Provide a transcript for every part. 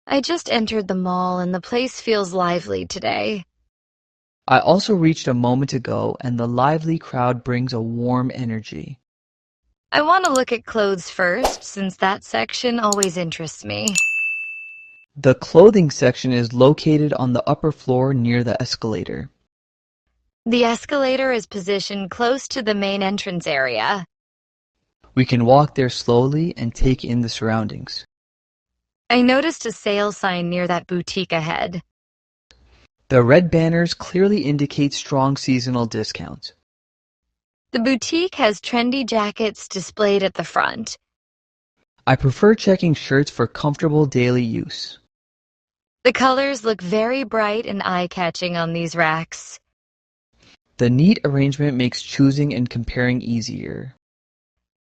I just entered the mall and the place feels lively today. I also reached a moment ago, and the lively crowd brings a warm energy. I want to look at clothes first, since that section always interests me. The clothing section is located on the upper floor near the escalator. The escalator is positioned close to the main entrance area. We can walk there slowly and take in the surroundings. I noticed a sale sign near that boutique ahead. The red banners clearly indicate strong seasonal discounts. The boutique has trendy jackets displayed at the front. I prefer checking shirts for comfortable daily use. The colors look very bright and eye-catching on these racks. The neat arrangement makes choosing and comparing easier.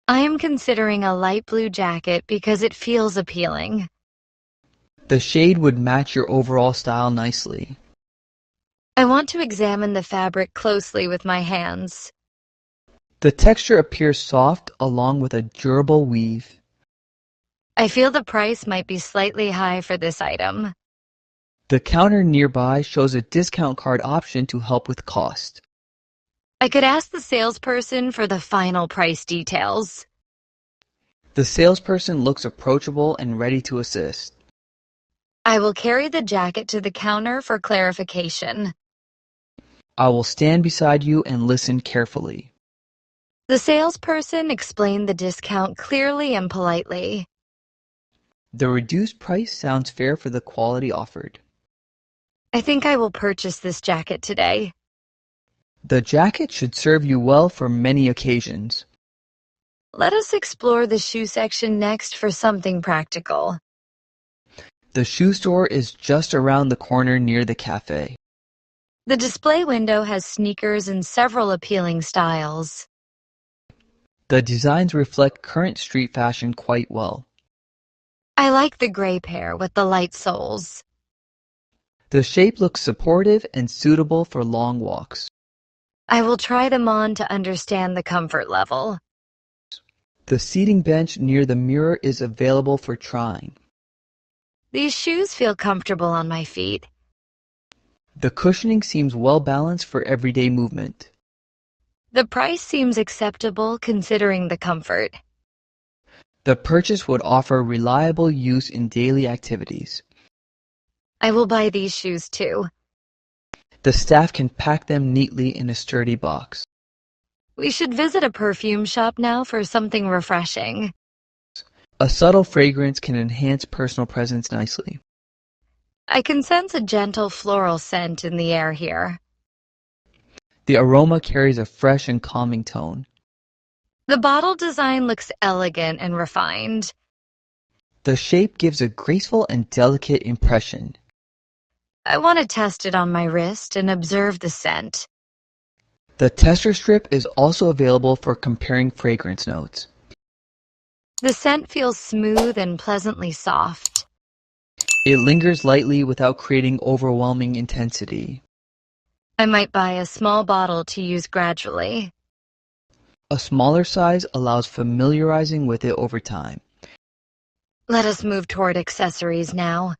I am considering a light blue jacket because it feels appealing. The shade would match your overall style nicely. I want to examine the fabric closely with my hands. The texture appears soft along with a durable weave. I feel the price might be slightly high for this item. The counter nearby shows a discount card option to help with cost. I could ask the salesperson for the final price details. The salesperson looks approachable and ready to assist. I will carry the jacket to the counter for clarification. I will stand beside you and listen carefully. The salesperson explained the discount clearly and politely. The reduced price sounds fair for the quality offered. I think I will purchase this jacket today. The jacket should serve you well for many occasions. Let us explore the shoe section next for something practical. The shoe store is just around the corner near the cafe. The display window has sneakers in several appealing styles. The designs reflect current street fashion quite well. I like the gray pair with the light soles. The shape looks supportive and suitable for long walks. I will try them on to understand the comfort level. The seating bench near the mirror is available for trying. These shoes feel comfortable on my feet. The cushioning seems well balanced for everyday movement. The price seems acceptable considering the comfort. The purchase would offer reliable use in daily activities. I will buy these shoes too. The staff can pack them neatly in a sturdy box. We should visit a perfume shop now for something refreshing. A subtle fragrance can enhance personal presence nicely. I can sense a gentle floral scent in the air here. The aroma carries a fresh and calming tone. The bottle design looks elegant and refined. The shape gives a graceful and delicate impression. I want to test it on my wrist and observe the scent. The tester strip is also available for comparing fragrance notes. The scent feels smooth and pleasantly soft. It lingers lightly without creating overwhelming intensity. I might buy a small bottle to use gradually. A smaller size allows familiarizing with it over time. Let us move toward accessories now.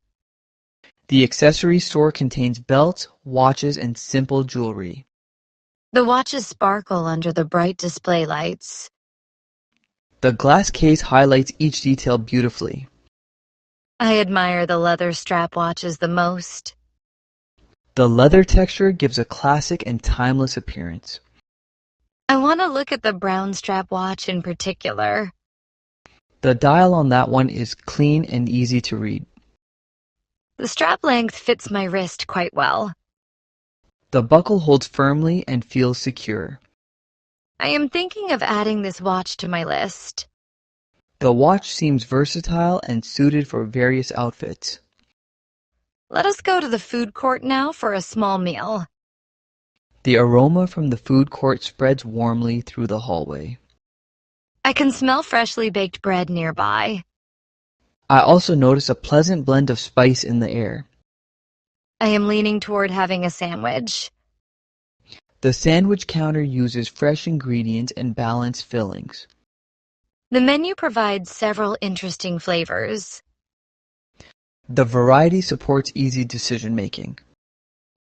The accessory store contains belts, watches, and simple jewelry. The watches sparkle under the bright display lights. The glass case highlights each detail beautifully. I admire the leather strap watches the most. The leather texture gives a classic and timeless appearance. I want to look at the brown strap watch in particular. The dial on that one is clean and easy to read. The strap length fits my wrist quite well. The buckle holds firmly and feels secure. I am thinking of adding this watch to my list. The watch seems versatile and suited for various outfits. Let us go to the food court now for a small meal. The aroma from the food court spreads warmly through the hallway. I can smell freshly baked bread nearby. I also notice a pleasant blend of spice in the air. I am leaning toward having a sandwich. The sandwich counter uses fresh ingredients and balanced fillings. The menu provides several interesting flavors. The variety supports easy decision making.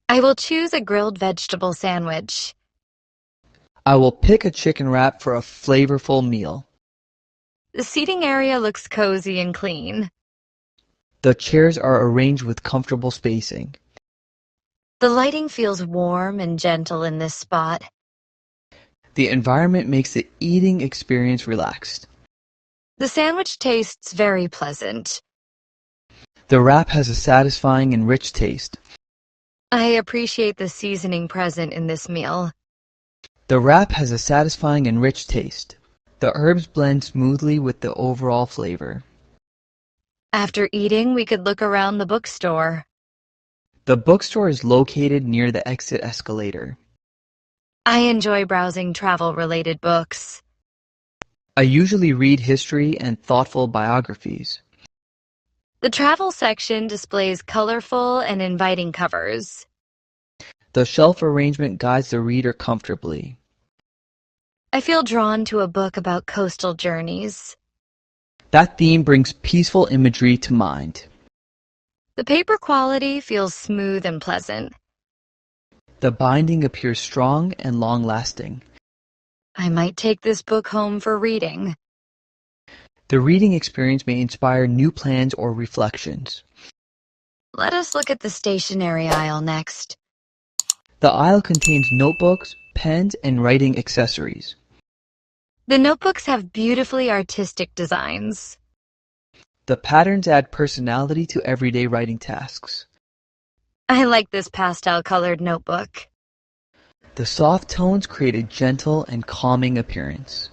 I will choose a grilled vegetable sandwich. I will pick a chicken wrap for a flavorful meal. The seating area looks cozy and clean. The chairs are arranged with comfortable spacing. The lighting feels warm and gentle in this spot. The environment makes the eating experience relaxed. The sandwich tastes very pleasant. The wrap has a satisfying and rich taste. I appreciate the seasoning present in this meal. The wrap has a satisfying and rich taste. The herbs blend smoothly with the overall flavor. After eating, we could look around the bookstore. The bookstore is located near the exit escalator. I enjoy browsing travel-related books. I usually read history and thoughtful biographies. The travel section displays colorful and inviting covers. The shelf arrangement guides the reader comfortably. I feel drawn to a book about coastal journeys. That theme brings peaceful imagery to mind. The paper quality feels smooth and pleasant. The binding appears strong and long-lasting. I might take this book home for reading. The reading experience may inspire new plans or reflections. Let us look at the stationery aisle next. The aisle contains notebooks, pens, and writing accessories. The notebooks have beautifully artistic designs. The patterns add personality to everyday writing tasks. I like this pastel-colored notebook. The soft tones create a gentle and calming appearance.